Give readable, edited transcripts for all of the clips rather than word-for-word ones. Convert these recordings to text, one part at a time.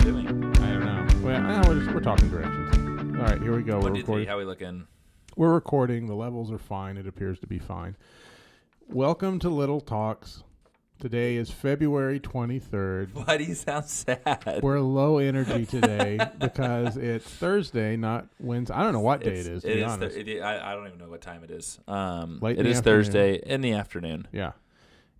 doing? I don't know. Well, we're talking directions. All right, here we go. 1, We're 2, 3. recording. How we looking? We're recording. The levels are fine. It appears to be fine. Welcome to Little Talks. Today is February 23rd. Why do you sound sad? We're low energy today because it's Thursday, not Wednesday. I don't know what day it is, to be honest. I don't even know what time it is. Late in it the is afternoon. Thursday in the afternoon. Yeah.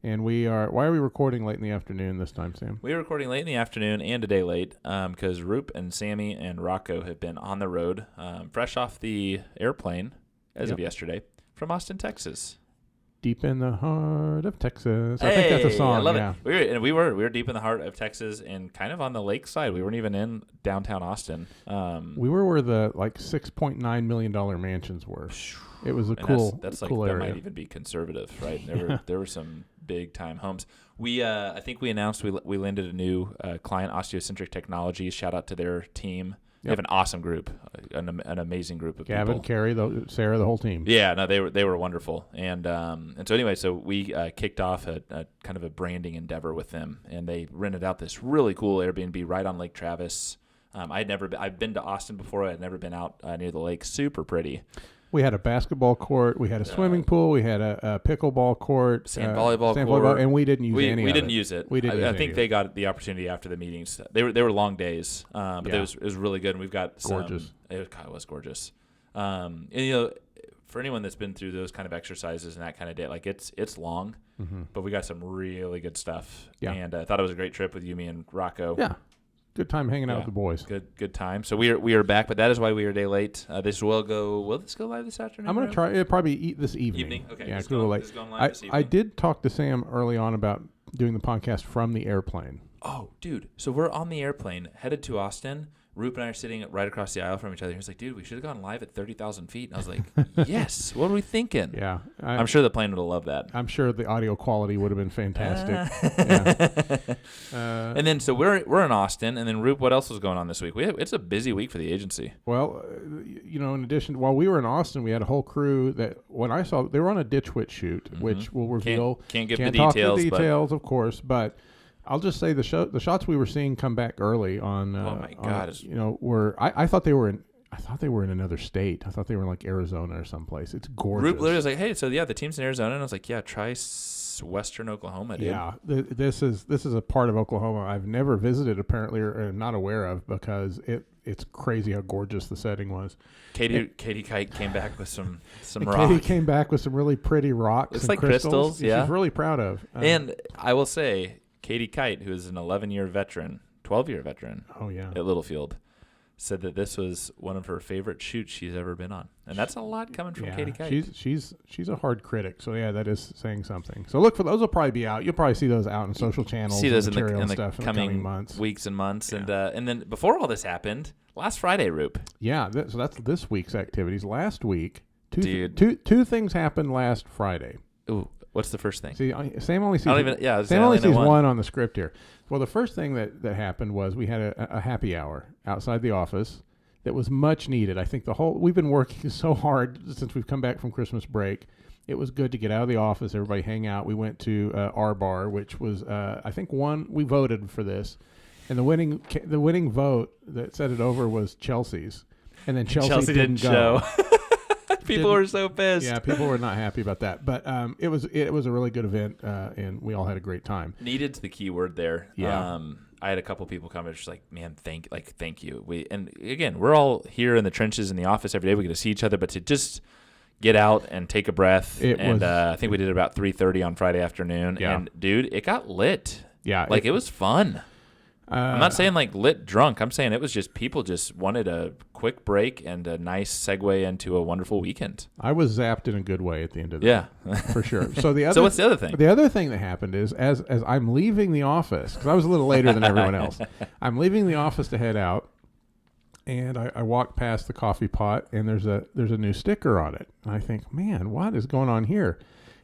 And why are we recording late in the afternoon this time, Sam? We are recording late in the afternoon and a day late because Roop and Sammy and Rocco have been on the road, fresh off the airplane as of yesterday from Austin, Texas. Deep in the heart of Texas. I think that's a song. I love yeah. it. We were deep in the heart of Texas and kind of on the lakeside. We weren't even in downtown Austin. We were where the $6.9 million mansions were. It was a cool, that's cool that area. might even be conservative, right? There were some big time homes. I think we announced we landed a new client, Osteocentric Technologies. Shout out to their team. They have an awesome group, an amazing group of Gavin, people. Carrie, Sarah, the whole team. Yeah, no, they were wonderful, and so anyway, so we kicked off a kind of a branding endeavor with them, and they rented out this really cool Airbnb right on Lake Travis. I've been to Austin before. I had never been out near the lake. Super pretty. We had a basketball court. We had a swimming pool. We had a pickleball court. Sand volleyball court. And we didn't use any of it. We didn't use it. I think they got the opportunity after the meetings. They were long days, but it was really good. And we've got gorgeous. It was gorgeous. And for anyone that's been through those kind of exercises and that kind of day, like it's long, but we got some really good stuff. Yeah. And I thought it was a great trip with you, me, and Rocco. Yeah. Good time hanging out with the boys. Good time. So we are back, but that is why we are a day late. Will this go live this afternoon? I'm going to try it probably this evening. Okay. Yeah, This is going going live this evening. I did talk to Sam early on about doing the podcast from the airplane. Oh, dude. So we're on the airplane, headed to Austin. Roop and I are sitting right across the aisle from each other. He was like, dude, we should have gone live at 30,000 feet. And I was like, yes. What were we thinking? Yeah. I'm sure the plane would have loved that. I'm sure the audio quality would have been fantastic. And then, so we're in Austin. And then, Roop, what else was going on this week? It's a busy week for the agency. Well, in addition, while we were in Austin, we had a whole crew that when I saw, they were on a Ditch Wit shoot, which we'll reveal. Can't give Can't the talk details. the details, of course, but I'll just say the shots we were seeing come back early on. Oh my God! I thought they were in. I thought they were in another state. I thought they were in like Arizona or someplace. It's gorgeous. Roop literally was like, "Hey, so the team's in Arizona," and I was like, "Yeah, try Western Oklahoma, dude." Yeah, this is a part of Oklahoma I've never visited apparently or not aware of because it's crazy how gorgeous the setting was. Katie Kite came back with some rock. Katie came back with some really pretty rocks. Looks and like crystals. yeah. She's really proud of. And I will say, Katie Kite, who is an 11-year veteran, 12-year veteran at Littlefield, said that this was one of her favorite shoots she's ever been on. And that's a lot coming from Katie Kite. She's a hard critic, so yeah, that is saying something. So look for those. Will probably be out. You'll probably see those out in social channels. See those in the coming months, weeks and months. Yeah. And then before all this happened, last Friday, Roop. Yeah, so that's this week's activities. Last week, two things happened last Friday. Ooh. What's the first thing? See, Sam only sees. Sam only sees one on the script here. Well, the first thing that happened was we had a happy hour outside the office that was much needed. I think we've been working so hard since we've come back from Christmas break. It was good to get out of the office, everybody hang out. We went to our bar, which was I think we voted for this, and the winning vote that set it over was Chelsea's, and then Chelsea didn't go. Show. People were so pissed. Yeah, people were not happy about that. But it was a really good event, and we all had a great time. Needed's the key word there. Yeah. I had a couple people come and just like, man, thank you. And again, we're all here in the trenches in the office every day. We get to see each other, but to just get out and take a breath. I think we did it about 3:30 on Friday afternoon. Yeah. And dude, it got lit. Yeah, it was fun. I'm not saying like lit drunk. I'm saying it was just people just wanted a quick break and a nice segue into a wonderful weekend. I was zapped in a good way at the end of that. Yeah, for sure. So what's the other thing? The other thing that happened is as I'm leaving the office, because I was a little later than everyone else, I'm leaving the office to head out, and I walk past the coffee pot, and there's a new sticker on it. And I think, man, what is going on here?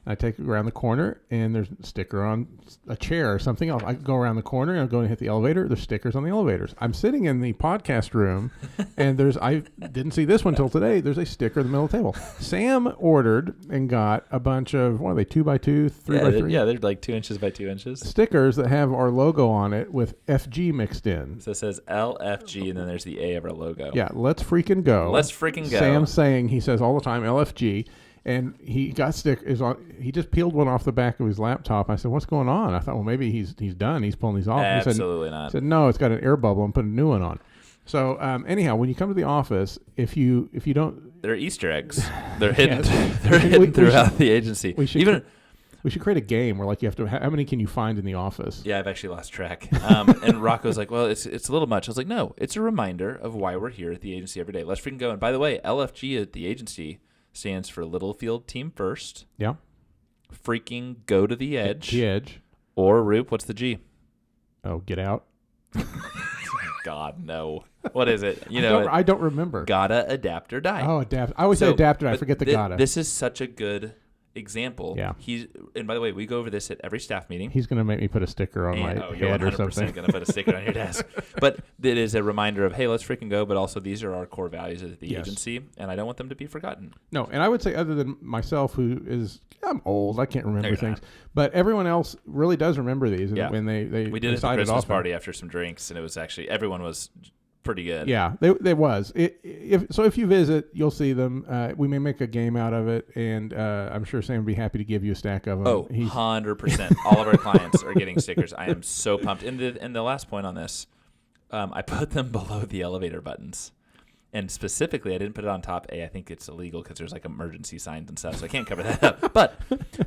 I take it around the corner, and there's a sticker on a chair or something else. I go around the corner, and I'm going to hit the elevator. There's stickers on the elevators. I'm sitting in the podcast room, and I didn't see this one till today. There's a sticker in the middle of the table. Sam ordered and got a bunch of, what are they, 2x2, 3x3? Yeah, they're like 2 inches by 2 inches. Stickers that have our logo on it with FG mixed in. So it says LFG, and then there's the A of our logo. Yeah, let's freaking go. Let's freaking go. Sam's saying, he says all the time, LFG. And he got stickers on. He just peeled one off the back of his laptop. I said, "What's going on?" I thought, "Well, maybe he's done. He's pulling these off." Absolutely not. He said, "No, it's got an air bubble. I'm putting a new one on." So anyhow, when you come to the office, if you don't, they're Easter eggs. They're hidden. Yes. They're hidden throughout the agency. We should create a game where, like, you have to. How many can you find in the office? Yeah, I've actually lost track. And Rocco's like, "Well, it's a little much." I was like, "No, it's a reminder of why we're here at the agency every day. Let's freaking go." And by the way, LFG at the agency stands for Littlefield Team First. Yeah. Freaking go to the edge. The edge. Or Roop, what's the G? Oh, get out. God, no. What is it? I don't remember. Gotta adapt or die. Oh, adapt. I always say adapt, and I forget the gotta. This is such a good example. Yeah. And by the way, we go over this at every staff meeting. He's going to make me put a sticker on my head or something. Going to put a sticker on your desk. But it is a reminder of, hey, let's freaking go. But also, these are our core values at the agency, and I don't want them to be forgotten. No, and I would say, other than myself, I'm old, I can't remember things, but everyone else really does remember these. And when we did it at the Christmas party after some drinks, and it was actually everyone was pretty good. Yeah, they was. If you visit, you'll see them. We may make a game out of it, and I'm sure Sam would be happy to give you a stack of them. Oh, 100%. All of our clients are getting stickers. I am so pumped. And the last point on this, I put them below the elevator buttons. And specifically, I didn't put it on top. I think it's illegal because there's like emergency signs and stuff, so I can't cover that up. But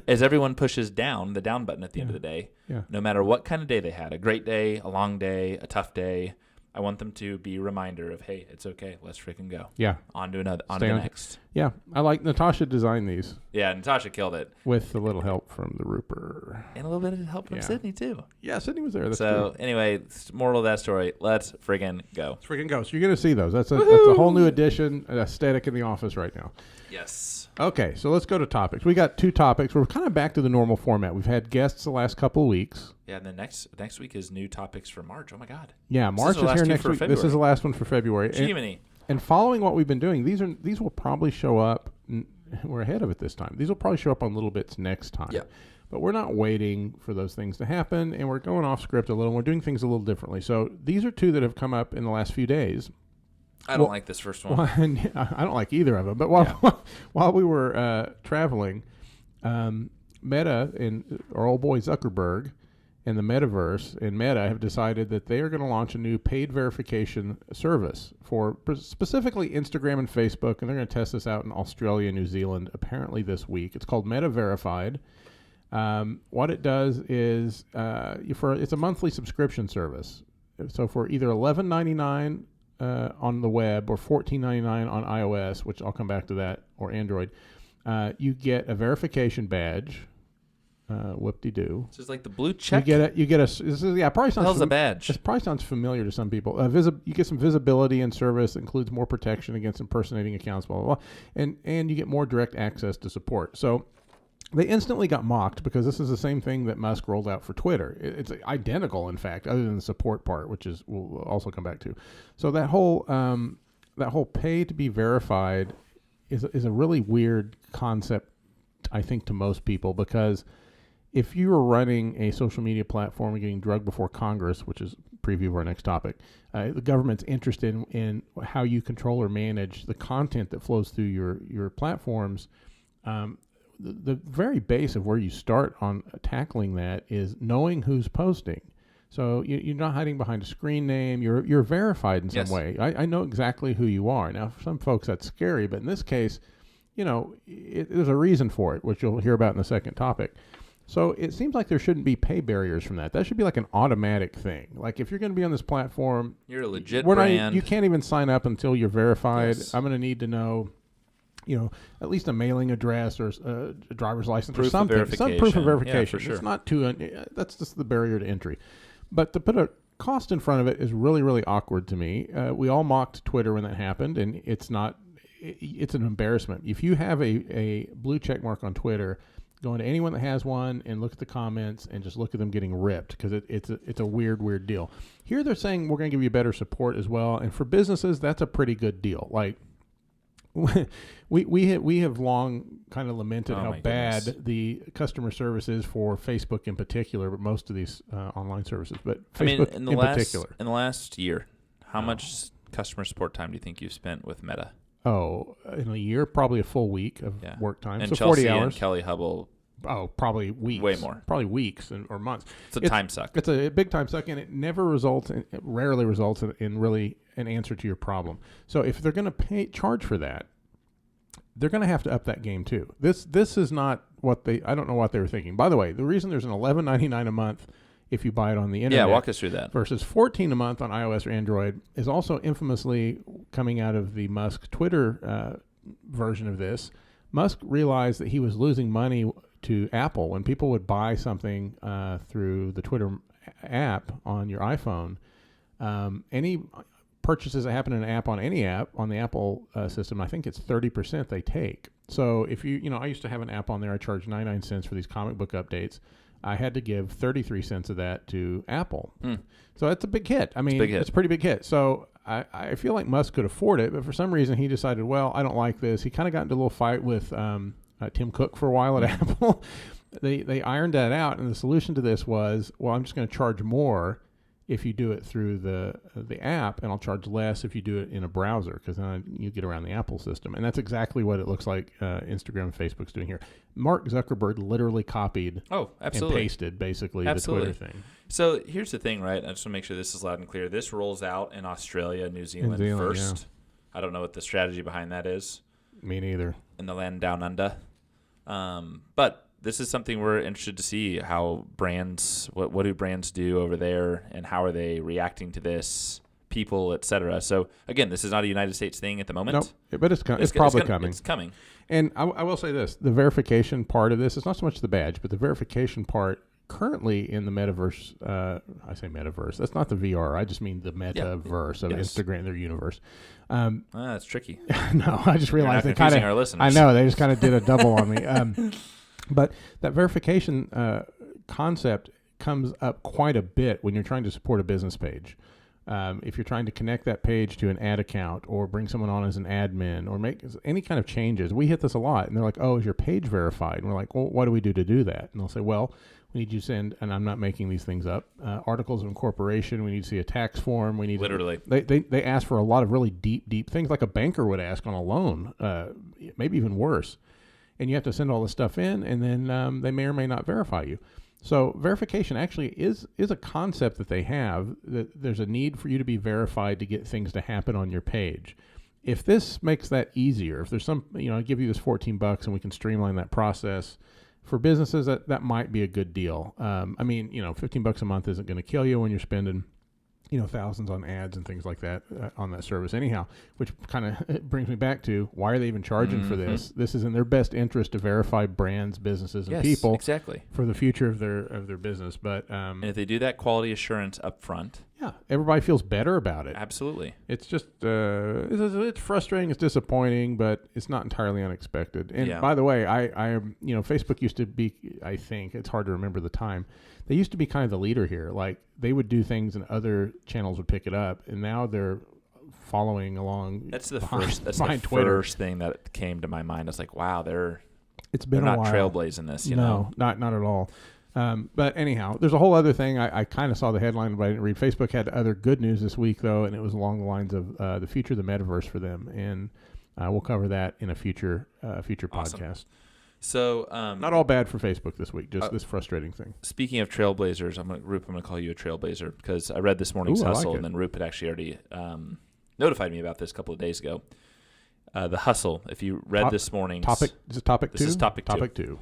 as everyone pushes down, the down button at the end of the day, no matter what kind of day they had, a great day, a long day, a tough day, I want them to be a reminder of, hey, it's okay. Let's freaking go. Yeah. On to the next. Yeah. I like Natasha designed these. Yeah, Natasha killed it. With a little help from the Rooper. And a little bit of help from Sydney, too. Yeah, Sydney was there. That's so, anyway, moral of that story, let's freaking go. Let's freaking go. So, you're going to see those. That's a whole new addition, aesthetic in the office right now. Yes. Okay, so let's go to topics. We got 2 topics. We're kind of back to the normal format. We've had guests the last couple of weeks. Yeah, and then next week is new topics for March. Oh my God. Yeah, March is here next week. This is the last one for February. And following what we've been doing, these will probably show up. We're ahead of it this time. These will probably show up on Little Bits next time. Yeah. But we're not waiting for those things to happen, and we're going off script a little. We're doing things a little differently. So these are 2 that have come up in the last few days. I don't like this first one. I don't like either of them. But while we were traveling, Meta and our old boy Zuckerberg and the Metaverse and Meta have decided that they are going to launch a new paid verification service for specifically Instagram and Facebook, and they're going to test this out in Australia and New Zealand apparently this week. It's called Meta Verified. What it does is it's a monthly subscription service. So for either $11.99 on the web or $14.99 on iOS, which I'll come back to that, or Android, you get a verification badge. Whoop-de-doo. This is like the blue check. You get a probably sounds. Hell's a badge. This probably sounds familiar to some people. You get some visibility and service that includes more protection against impersonating accounts, blah blah blah, and you get more direct access to support. So they instantly got mocked because this is the same thing that Musk rolled out for Twitter. It's identical, in fact, other than the support part, which we'll also come back to. So that whole pay to be verified is a really weird concept, I think, to most people, because if you are running a social media platform and getting drugged before Congress, which is a preview of our next topic, the government's interested in how you control or manage the content that flows through your platforms. The very base of where you start on tackling that is knowing who's posting. So you're not hiding behind a screen name. You're verified in some way. I know exactly who you are. Now, for some folks, that's scary, but in this case, there's a reason for it, which you'll hear about in the second topic. So it seems like there shouldn't be pay barriers from that. That should be like an automatic thing. Like if you're going to be on this platform, you're a legit brand. You can't even sign up until you're verified. Yes. I'm going to need to know, at least a mailing address or a driver's license or something. Some proof of verification. Yeah, for sure. It's not that's just the barrier to entry. But to put a cost in front of it is really, really awkward to me. We all mocked Twitter when that happened, and it's an embarrassment. If you have a blue check mark on Twitter, Go into anyone that has one and look at the comments and just look at them getting ripped because it's a weird deal. Here they're saying we're going to give you better support as well, and for businesses that's a pretty good deal. Like we have long kind of lamented how bad the customer service is for Facebook in particular, but most of these online services. But Facebook in particular. In the last year, how much customer support time do you think you've spent with Meta? Oh, in a year, probably a full week of work time. And so Chelsea 40 hours. And Kelly Hubble. Oh, probably weeks. Way more. Probably weeks or months. It's a time suck. It's a big time suck, and it rarely results in really an answer to your problem. So if they're going to charge for that, they're going to have to up that game too. This is not what I don't know what they were thinking. By the way, the reason there's an $11.99 a month if you buy it on the internet. Yeah, walk us through that. Versus $14 a month on iOS or Android is also infamously coming out of the Musk Twitter version of this. Musk realized that he was losing money to Apple when people would buy something through the Twitter app on your iPhone. Any purchases that happen in an app on any app on the Apple system, I think it's 30% they take. So if I used to have an app on there, I charged 99 cents for these comic book updates. I had to give 33 cents of that to Apple. So that's a big hit. I mean, it's a pretty big hit. So I feel like Musk could afford it, but for some reason he decided, well, I don't like this. He kind of got into a little fight with Tim Cook for a while at Apple. They ironed that out, and the solution to this was, well, I'm just going to charge more if you do it through the app, and I'll charge less if you do it in a browser, because then you get around the Apple system. And that's exactly what it looks like Instagram and Facebook's doing here. Mark Zuckerberg literally copied and pasted basically the Twitter thing. So here's the thing, right? I just want to make sure this is loud and clear. This rolls out in Australia, New Zealand first. Yeah. I don't know what the strategy behind that is. Me neither. In the land down under. But this is something we're interested to see how brands, what do brands do over there, and how are they reacting to this, people, etc. So again, this is not a United States thing at the moment. Nope, but it's probably coming. It's coming. And I will say this: the verification part of this is not so much the badge, but the verification part currently in the metaverse. I say metaverse. That's not the VR. I just mean the metaverse of Instagram, their universe. That's tricky. No, I just realized they kind of. I know they just kind of did a double on me. But that verification concept comes up quite a bit when you're trying to support a business page. If you're trying to connect that page to an ad account or bring someone on as an admin or make any kind of changes, we hit this a lot. And they're like, oh, is your page verified? And we're like, well, what do we do to do that? And they'll say, well, we need you to send, and I'm not making these things up, articles of incorporation. We need to see a tax form. We need literally. They ask for a lot of really deep things like a banker would ask on a loan, maybe even worse. And you have to send all this stuff in, and then they may or may not verify you. So verification actually is a concept that they have, that there's a need for you to be verified to get things to happen on your page. If this makes that easier, if there's some, I give you this $14 and we can streamline that process for businesses, that might be a good deal. I mean, $15 a month isn't going to kill you when you're spending, thousands on ads and things like that on that service anyhow, which kind of brings me back to why are they even charging for this? This is in their best interest to verify brands, businesses, and people exactly for the future of their business. But and if they do that quality assurance up front, everybody feels better about it. Absolutely. It's just it's frustrating, it's disappointing, but it's not entirely unexpected. And by the way, I Facebook used to be, I think it's hard to remember the time, they used to be kind of the leader here. Like they would do things and other channels would pick it up, and now they're following along. That's the first thing that came to my mind. It's like, wow, they're not trailblazing this. No, not at all. But anyhow, there's a whole other thing. I kind of saw the headline, but I didn't read. Facebook had other good news this week, though, and it was along the lines of the future of the metaverse for them, and we'll cover that in a future podcast. So not all bad for Facebook this week, just this frustrating thing. Speaking of trailblazers, I'm going to call you a trailblazer because I read this morning's Hustle, and then Roop had actually already notified me about this a couple of days ago. The Hustle, if you read this morning's topic, is it topic two? This is topic two. Topic two.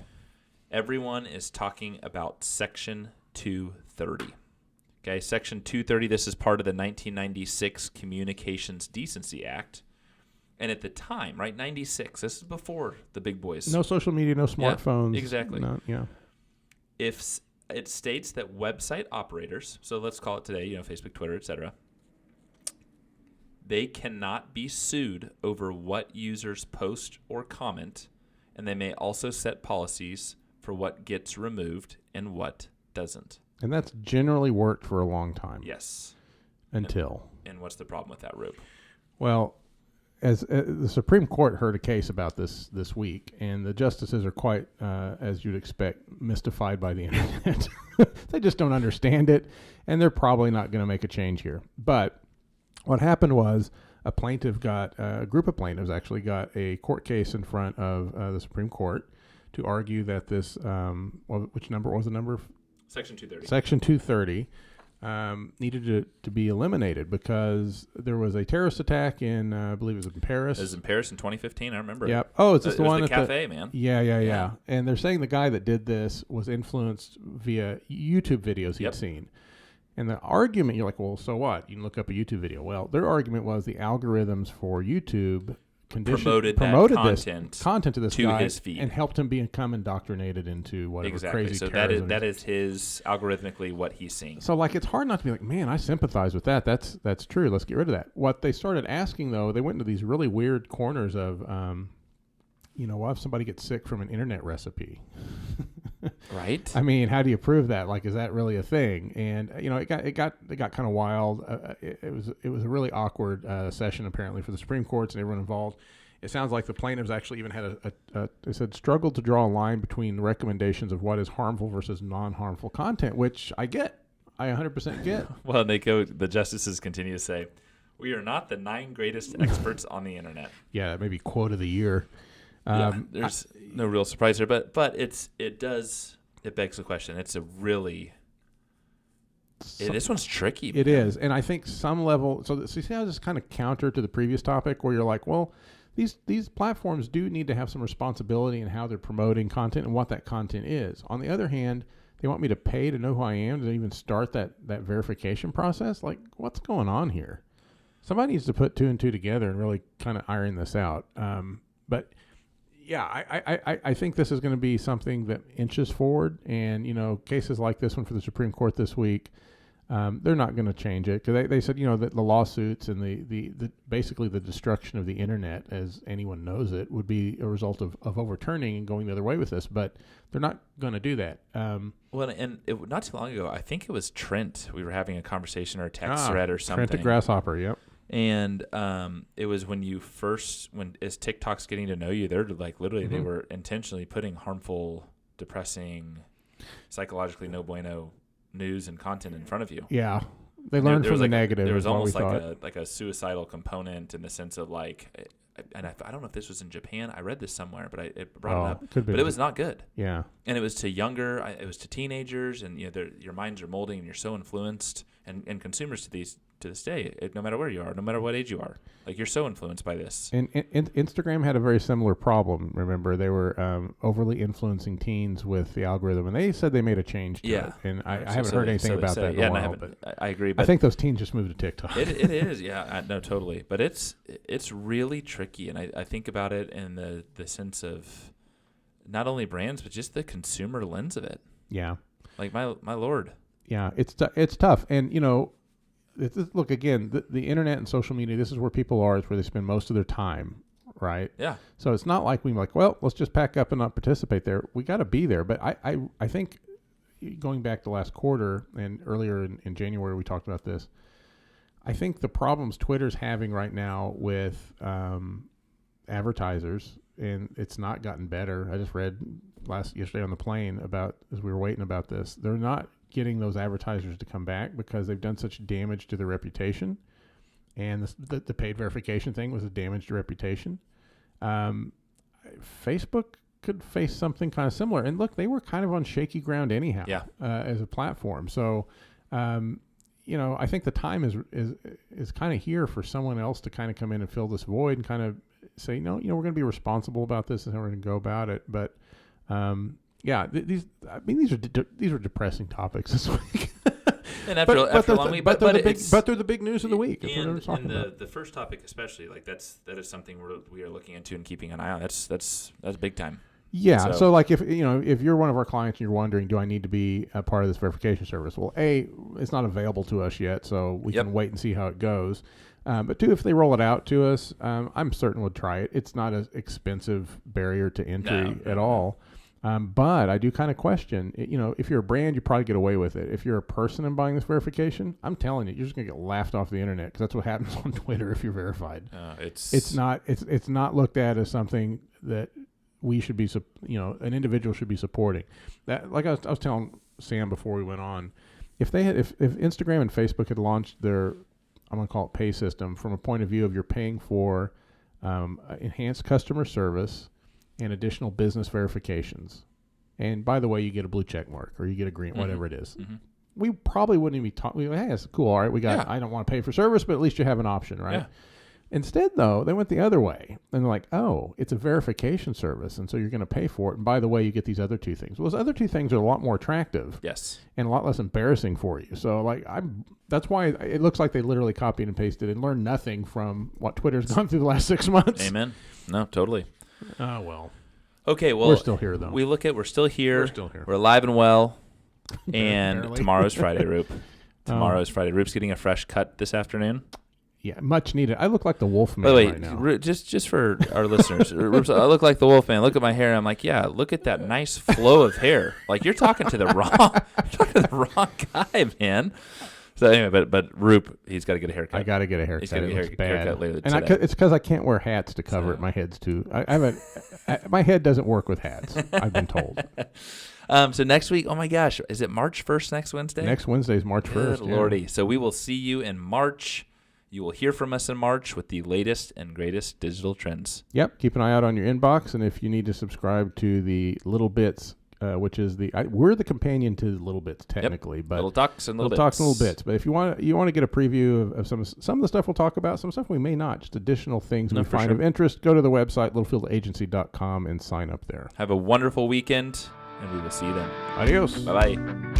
Everyone is talking about Section 230. Okay, Section 230, this is part of the 1996 Communications Decency Act. And at the time, right, 96, this is before the big boys. No social media, no smartphones. Yeah, exactly. Yeah. If it states that website operators, so let's call it today, Facebook, Twitter, etc., they cannot be sued over what users post or comment, and they may also set policies for what gets removed and what doesn't. And that's generally worked for a long time. Yes. Until. And what's the problem with that, Rube? Well, as the Supreme Court heard a case about this week, and the justices are quite, as you'd expect, mystified by the internet. They just don't understand it, and they're probably not going to make a change here. But what happened was a group of plaintiffs actually got a court case in front of the Supreme Court to argue that this, which number was the number? Section 230. Section 230 needed to be eliminated because there was a terrorist attack in, I believe it was in Paris. It was in Paris in 2015. I remember. Yep. Oh, is this it the was one the at cafe, man? Yeah. And they're saying the guy that did this was influenced via YouTube videos he'd seen. And the argument, you're like, well, so what? You can look up a YouTube video. Well, their argument was the algorithms for YouTube promoted this content to this guy his feed and helped him become indoctrinated into whatever crazy so terrorism. that is his algorithmically what he's seeing. So like it's hard not to be like, man, I sympathize with that. That's true. Let's get rid of that. What they started asking though, they went into these really weird corners of, what if somebody gets sick from an internet recipe? Right. I mean, how do you prove that? Like, is that really a thing? And it got kind of wild. It was a really awkward session apparently for the Supreme Courts and everyone involved. It sounds like the plaintiffs actually even had they said struggled to draw a line between the recommendations of what is harmful versus non-harmful content, which I get. I 100% get. Well, the justices continue to say, we are not the 9 greatest experts on the internet. Yeah, maybe quote of the year. There's no real surprise here, but it begs the question. It's a really this one's tricky. It is, and I think some level. So you see how this is kind of counter to the previous topic, where you're like, well, these platforms do need to have some responsibility in how they're promoting content and what that content is. On the other hand, they want me to pay to know who I am to even start that verification process. Like, what's going on here? Somebody needs to put 2 and 2 together and really kind of iron this out. But yeah, I think this is going to be something that inches forward, and cases like this one for the Supreme Court this week, they're not going to change it because they said that the lawsuits and the basically the destruction of the internet, as anyone knows it, would be a result of overturning and going the other way with this, but they're not going to do that. Well, and not too long ago, I think it was Trent. We were having a conversation or a text thread or something. Trent at Grasshopper, yep. And it was when as TikTok's getting to know you, they're like literally they were intentionally putting harmful, depressing, psychologically no bueno news and content in front of you. Yeah, they learned from the negative. There was almost like a suicidal component in the sense of like, and I don't know if this was in Japan. I read this somewhere, but it brought it up. But it was not good. Yeah, and it was to it was to teenagers, and your minds are molding, and you're so influenced, and consumers to this day, no matter where you are, no matter what age you are, like you're so influenced by this. And Instagram had a very similar problem. Remember, they were overly influencing teens with the algorithm, and they said they made a change to it. And I haven't heard anything about that in a while. But I agree. But I think those teens just moved to TikTok. It is, yeah, no, totally. But it's really tricky, and I think about it in the sense of not only brands, but just the consumer lens of it. Yeah. Like my Lord. Yeah, it's tough, and look, again, the internet and social media, this is where people are. It's where they spend most of their time, right? Yeah. So it's not like we're like, well, let's just pack up and not participate there. We got to be there. But I think going back to last quarter and earlier in January, we talked about this. I think the problems Twitter's having right now with advertisers, and it's not gotten better. I just read yesterday on the plane as we were waiting about this, they're not getting those advertisers to come back because they've done such damage to their reputation, and the paid verification thing was a damage to reputation. Facebook could face something kind of similar, and look, they were kind of on shaky ground anyhow. Yeah. As a platform. So I think the time is kind of here for someone else to kind of come in and fill this void and kind of say, no, we're going to be responsible about this and how we're going to go about it. But these are depressing topics this week. And after a long week, but they're the big news of the week. And the first topic especially, like that is something we are looking into and keeping an eye on. That's big time. Yeah. So like if you're one of our clients and you're wondering, do I need to be a part of this verification service? Well, A, it's not available to us yet, so we can wait and see how it goes. But 2, if they roll it out to us, I'm certain we'll try it. It's not an expensive barrier to entry at all. But I do kind of question, if you're a brand, you probably get away with it. If you're a person and buying this verification, I'm telling you, you're just going to get laughed off the internet because that's what happens on Twitter if you're verified. It's not looked at as something that we should be, an individual should be supporting. That, like I was telling Sam before we went on, if Instagram and Facebook had launched their, I'm going to call it pay system from a point of view of you're paying for enhanced customer service and additional business verifications. And by the way, you get a blue check mark or you get a green, whatever it is. Mm-hmm. We probably wouldn't even be talking. Hey, that's cool. All right, I don't want to pay for service, but at least you have an option, right? Yeah. Instead, though, they went the other way. And they're like, oh, it's a verification service, and so you're going to pay for it. And by the way, you get these other two things. Well, those other two things are a lot more attractive. Yes. And a lot less embarrassing for you. So, that's why it looks like they literally copied and pasted and learned nothing from what Twitter's gone through the last 6 months. Amen. No, totally. Oh, well. Okay, well. We're still here, though. We're still here. We're still here. We're alive and well. And tomorrow's Friday, Roop. Tomorrow's Friday. Roop's getting a fresh cut this afternoon. Yeah, much needed. I look like the Wolfman right now. Just for our listeners, I look like the Wolfman. Look at my hair. I'm like, yeah, look at that nice flow of hair. Like you're talking to the wrong guy, man. So anyway, but Roop, he's got to get a haircut. I got to get a haircut. He's got to get a haircut later today. And it's because I can't wear hats to cover it. My head's too. My head doesn't work with hats. I've been told. So next week, oh my gosh, is it March 1st next Wednesday? Next Wednesday is March 1st. Good Lordy. So we will see you in March. You will hear from us in March with the latest and greatest digital trends. Yep. Keep an eye out on your inbox. And if you need to subscribe to the Little Bits, which is we're the companion to the Little Bits technically, but Little Talks and Little Bits. Talks and Little Bits. But if you want to get a preview of some of the stuff we'll talk about, some stuff we may not, just additional things we find of interest, go to the website littlefieldagency.com and sign up there. Have a wonderful weekend, and we will see you then. Adios. Bye-bye.